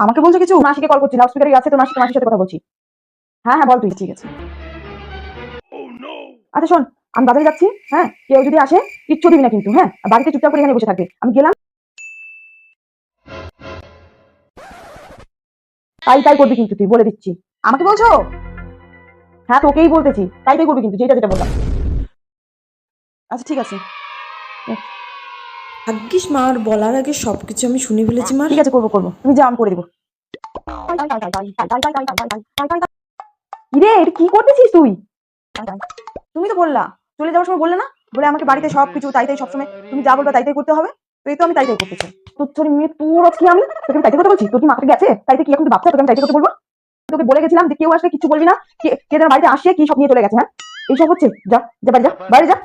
আমাকে বলছো কিছু? মাসিকে কল করছি, লাউড স্পিকারে আছে, তোর মাসির সাথে কথা বলছি। হ্যাঁ হ্যাঁ বল তুই। ঠিক আছে। আচ্ছা শোন, আমি বাজারে যাচ্ছি। হ্যাঁ, কেউ যদি আসে কিচ্ছু দিবি না কিন্তু। হ্যাঁ, আর বাড়িতে চুপচাপ করে এখানে বসে থাকবে। আমি গেলাম, তাই তাই করবি কিন্তু, তুই বলে দিচ্ছি। আমাকে বলছো? হ্যাঁ তোকেই বলতেছি, তাই তাই করবি কিন্তু, যেটা যেটা বললাম। আচ্ছা ঠিক আছে। ভাগ্যিস মার বলার আগে সবকিছু আমি শুনে ফেলেছি মার। ঠিক আছে, করবো করবো, তুমি যাও, আমি করে দেবো। কিরে, এটা কি করতেছিস তুই? তুমি তো বললা, চলে যাওয়ার সময় বললে না, বলে আমাকে বাড়িতে সবকিছু তাই তাই সবসময় তুমি যা বলবে তাই তাই করতে হবে। তো এই তো আমি তাই তাই করতেছি। তোর ছোট মেয়ে, তোর আজকে আমি তোকে তাইতে করতে বলছি? তোর কি মাথাটা গেছে? তাইতে কি এখন তুই ভাবছিস তোকে আমি তাইতে করতে বলবো? তোকে বলে গেছিলাম যে কেউ আসলে কিছু বলবি না, কে কে যেন বাড়িতে আসে কি সব নিয়ে চলে গেছে। হ্যাঁ, এইসব হচ্ছে। যা যা, বাইরে যা, বাইরে যা।